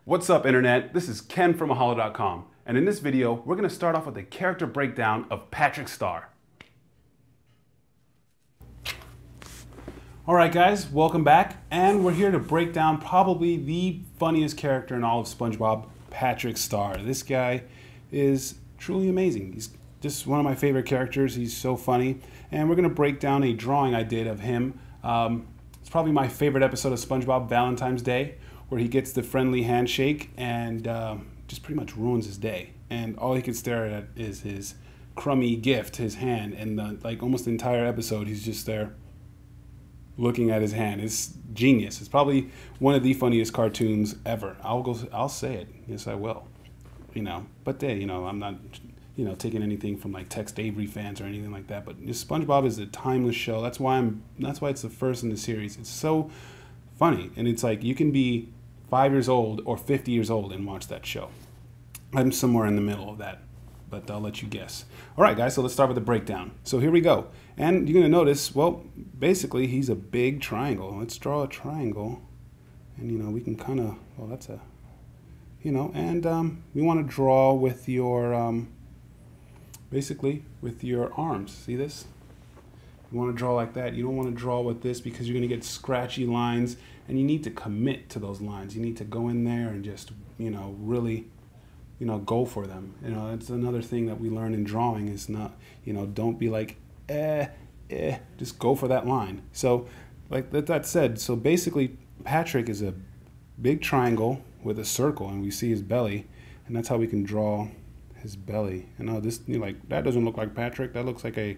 What's up, Internet? This is Ken from Mahalo.com, and in this video, we're going to start off with a character breakdown of Patrick Star. Alright guys, welcome back, and we're here to break down probably the funniest character in all of SpongeBob, Patrick Star. This guy is truly amazing. He's just one of my favorite characters. He's so funny, and we're going to break down a drawing I did of him. It's probably my favorite episode of SpongeBob, Valentine's Day, where he gets the friendly handshake and just pretty much ruins his day. And all he can stare at is his crummy gift, his hand, and like almost the entire episode he's just there looking at his hand. It's genius. It's probably one of the funniest cartoons ever. I'll say it. Yes, I will. But I'm not taking anything from like Tex Avery fans or anything like that. But SpongeBob is a timeless show. That's why it's the first in the series. It's so funny, and it's like you can be 5 years old or 50 years old and watch that show. I'm somewhere in the middle of that, but I'll let you guess. All right, guys, so let's start with the breakdown. So here we go. And you're going to notice, well, basically, he's a big triangle. Let's draw a triangle. And, we can kind of, well, that's a, and we want to draw with your, basically, with your arms. See this? You want to draw like that. You don't want to draw with this because you're going to get scratchy lines, and you need to commit to those lines. You need to go in there and just, really, go for them. That's another thing that we learn in drawing is not, don't be like, just go for that line. So, like that said, so basically, Patrick is a big triangle with a circle, and we see his belly, and that's how we can draw his belly. And this, that doesn't look like Patrick. That looks like a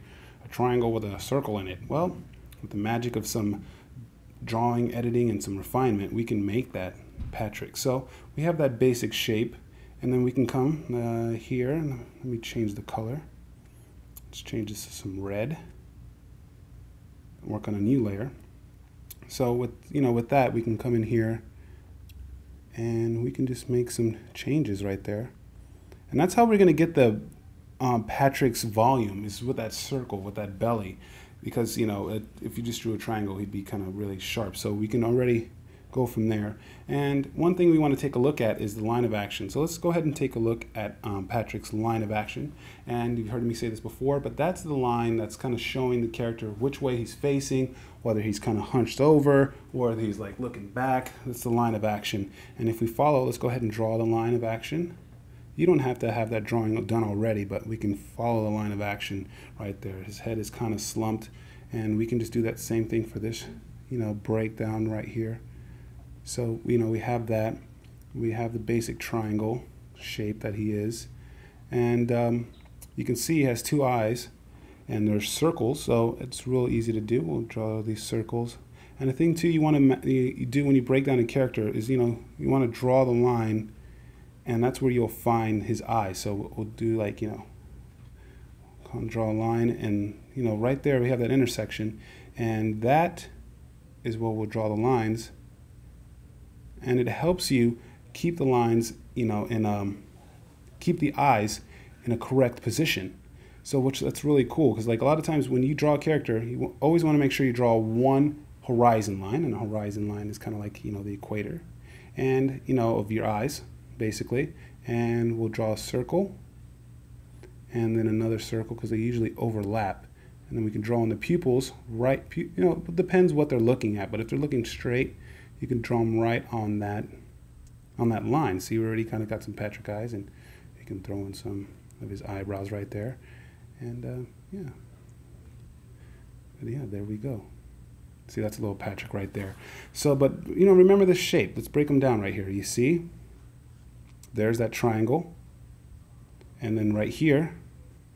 triangle with a circle in it. Well, with the magic of some drawing, editing, and some refinement, we can make that Patrick. So we have that basic shape, and then we can come here, and let me change the color. Let's change this to some red. Work on a new layer. So with that, we can come in here, and we can just make some changes right there. And that's how we're going to get the Patrick's volume, is with that circle, with that belly, because if you just drew a triangle, he'd be kind of really sharp. So we can already go from there. And one thing we want to take a look at is the line of action. So let's go ahead and take a look at Patrick's line of action. And you've heard me say this before, but that's the line that's kind of showing the character which way he's facing, whether he's kind of hunched over or whether he's like looking back. That's the line of action. And if we follow, let's go ahead and draw the line of action. You don't have to have that drawing done already, but we can follow the line of action right there. His head is kind of slumped, and we can just do that same thing for this, breakdown right here. So, we have that. We have the basic triangle shape that he is. And you can see he has two eyes, and there's circles, so it's real easy to do. We'll draw these circles. And the thing, too, you want to do when you break down a character is, you want to draw the line, and that's where you'll find his eyes. So we'll do like, draw a line, and, right there we have that intersection, and that is where we'll draw the lines. And it helps you keep the lines, keep the eyes in a correct position. So that's really cool, because like a lot of times when you draw a character, you always want to make sure you draw one horizon line, and a horizon line is kind of like, the equator, and, of your eyes, basically. And we'll draw a circle, and then another circle, because they usually overlap. And then we can draw in the pupils, right, it depends what they're looking at, but if they're looking straight, you can draw them right on that line. See, we already kind of got some Patrick eyes, and you can throw in some of his eyebrows right there. And yeah, there we go. See, that's a little Patrick right there. So, but remember the shape. Let's break them down right here. You see, there's that triangle, and then right here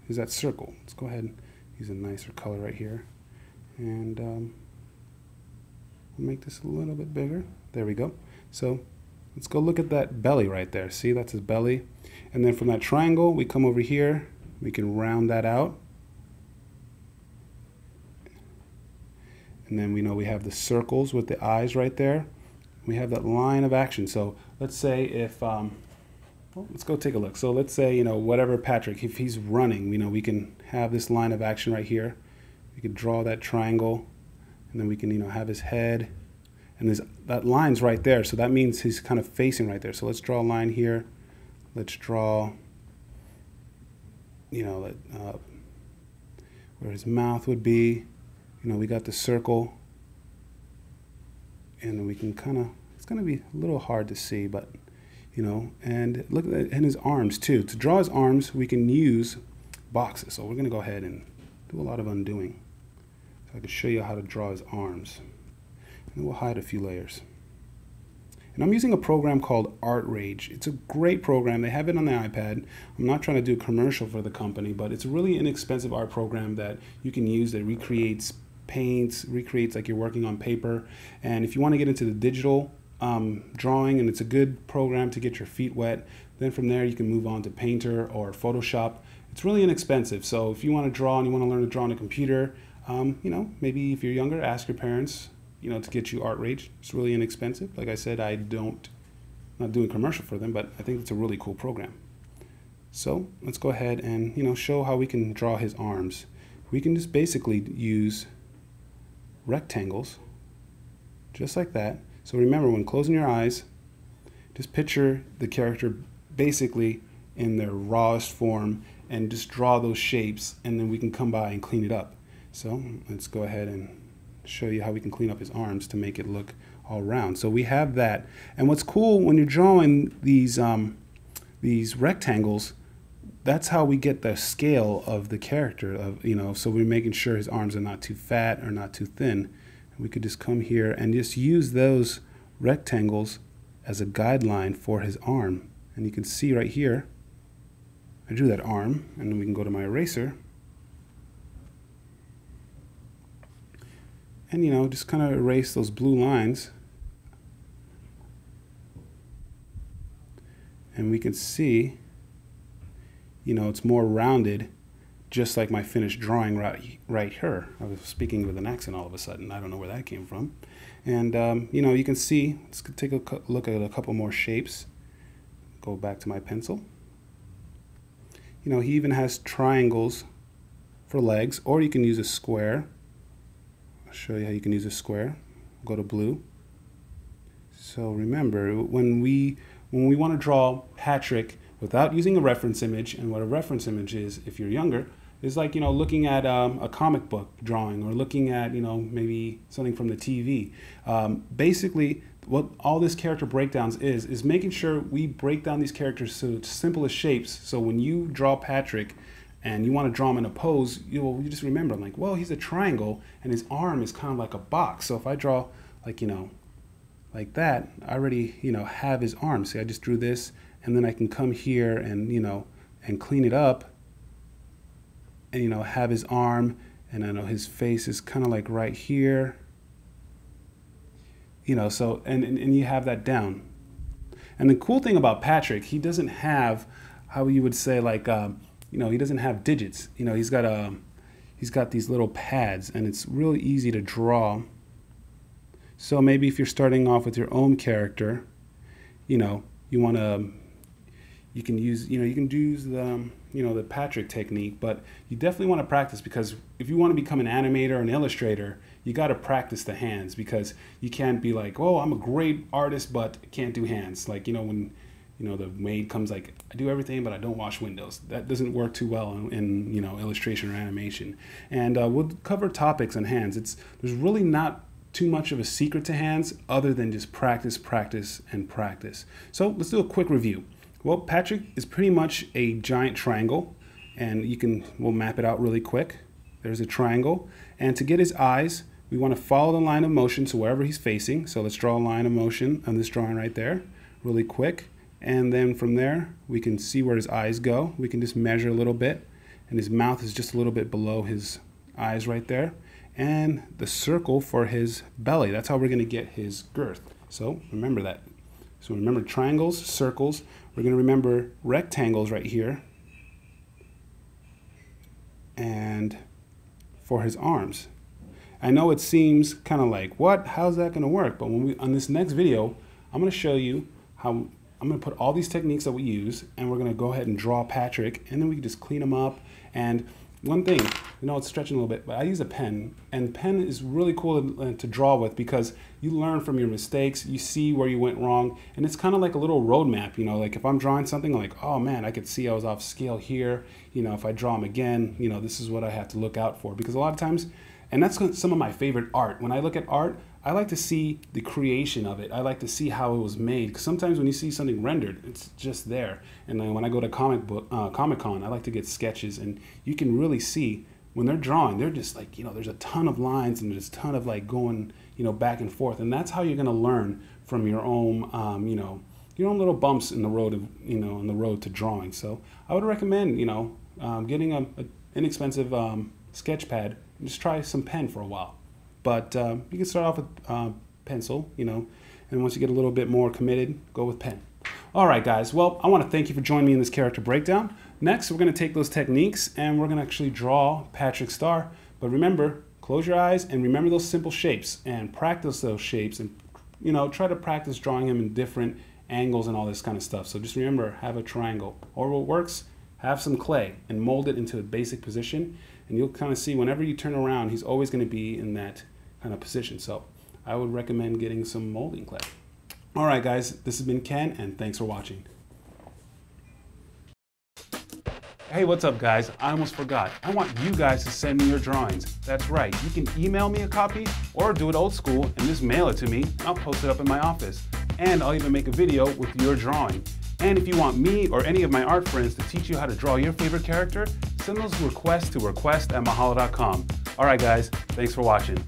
is that circle. Let's go ahead and use a nicer color right here, and we'll make this a little bit bigger. There we go. So let's go look at that belly right there. See, that's his belly. And then from that triangle, we come over here. We can round that out. And then we know we have the circles with the eyes right there. We have that line of action. So let's say if, well, let's go take a look. So let's say, whatever Patrick, if he's running, we can have this line of action right here. We could draw that triangle, and then we can, have his head, And that line's right there, so that means he's kind of facing right there. So let's draw a line here. Let's draw, where his mouth would be. We got the circle. And then we can kind of, it's going to be a little hard to see, but, and look at his arms too. To draw his arms, we can use boxes. So we're going to go ahead and do a lot of undoing. So I can show you how to draw his arms. And we'll hide a few layers. And I'm using a program called Art Rage. It's a great program. They have it on the iPad. I'm not trying to do a commercial for the company, but it's a really inexpensive art program that you can use that recreates paints, recreates like you're working on paper. And if you want to get into the digital drawing, and it's a good program to get your feet wet, then from there you can move on to Painter or Photoshop. It's really inexpensive. So if you want to draw and you want to learn to draw on a computer, maybe if you're younger, ask your parents to get you Art Rage. It's really inexpensive. Like I said, I'm not doing a commercial for them, but I think it's a really cool program. So let's go ahead and show how we can draw his arms. We can just basically use rectangles, just like that. So remember, when closing your eyes, just picture the character basically in their rawest form and just draw those shapes, and then we can come by and clean it up. So let's go ahead and show you how we can clean up his arms to make it look all round. So we have that. And what's cool when you're drawing these rectangles, that's how we get the scale of the character so we're making sure his arms are not too fat or not too thin. We could just come here and just use those rectangles as a guideline for his arm. And you can see right here, I drew that arm, and then we can go to my eraser and just kind of erase those blue lines, and we can see it's more rounded, just like my finished drawing right here. I was speaking with an accent all of a sudden. I don't know where that came from. And you can see, let's take a look at a couple more shapes. Go back to my pencil. He even has triangles for legs, or you can use a square. Show you how you can use a square. Go to blue. So remember, when we want to draw Patrick without using a reference image, and what a reference image is, if you're younger, is like looking at a comic book drawing, or looking at maybe something from the TV. Basically, what all this character breakdowns is making sure we break down these characters to the simplest shapes. So when you draw Patrick, and you want to draw him in a pose, you just remember, like, well, he's a triangle, and his arm is kind of like a box. So if I draw, like that, I already, have his arm. See, I just drew this, and then I can come here and, and clean it up, and, have his arm, and I know his face is kind of like right here, so, and you have that down. And the cool thing about Patrick, he doesn't have, how you would say, like, he doesn't have digits. He's got these little pads, and it's really easy to draw. So maybe if you're starting off with your own character, you can use the Patrick technique, but you definitely want to practice, because if you want to become an animator or an illustrator, you got to practice the hands, because you can't be like, oh, I'm a great artist, but can't do hands. Like, when the maid comes like, I do everything, but I don't wash windows. That doesn't work too well in illustration or animation. And we'll cover topics on hands. There's really not too much of a secret to hands, other than just practice, practice, and practice. So let's do a quick review. Well, Patrick is pretty much a giant triangle, and we'll map it out really quick. There's a triangle, and to get his eyes, we want to follow the line of motion, so wherever he's facing. So let's draw a line of motion on this drawing right there, really quick. And then from there, we can see where his eyes go. We can just measure a little bit, and his mouth is just a little bit below his eyes right there. And the circle for his belly, that's how we're going to get his girth. So remember that. So remember triangles, circles. We're going to remember rectangles right here. And for his arms. I know it seems kind of like, what? How's that going to work? But on this next video, I'm going to show you how I'm going to put all these techniques that we use, and we're going to go ahead and draw Patrick, and then we can just clean him up. And one thing, it's stretching a little bit, but I use a pen, and pen is really cool to draw with because you learn from your mistakes, you see where you went wrong, and it's kind of like a little roadmap, like if I'm drawing something, like, oh man, I could see I was off scale here, if I draw them again, this is what I have to look out for, because a lot of times, and that's some of my favorite art. When I look at art, I like to see the creation of it. I like to see how it was made. Because sometimes when you see something rendered, it's just there. And then when I go to Comic-Con, I like to get sketches, and you can really see when they're drawing, they're just like, there's a ton of lines and there's a ton of like going, back and forth. And that's how you're going to learn from your own, your own little bumps in the road of, in the road to drawing. So I would recommend, getting an inexpensive sketch pad and just try some pen for a while. But you can start off with pencil, and once you get a little bit more committed, go with pen. All right, guys. Well, I want to thank you for joining me in this character breakdown. Next, we're going to take those techniques and we're going to actually draw Patrick Star. But remember, close your eyes and remember those simple shapes and practice those shapes and, try to practice drawing him in different angles and all this kind of stuff. So just remember, have a triangle. Or what works, have some clay and mold it into a basic position. And you'll kind of see whenever you turn around, he's always going to be in that kind of position. So I would recommend getting some molding clay. All right, guys, this has been Ken, and thanks for watching. Hey, what's up, guys? I almost forgot. I want you guys to send me your drawings. That's right. You can email me a copy or do it old school and just mail it to me. I'll post it up in my office. And I'll even make a video with your drawing. And if you want me or any of my art friends to teach you how to draw your favorite character, send those requests to request@mahalo.com. All right, guys, thanks for watching.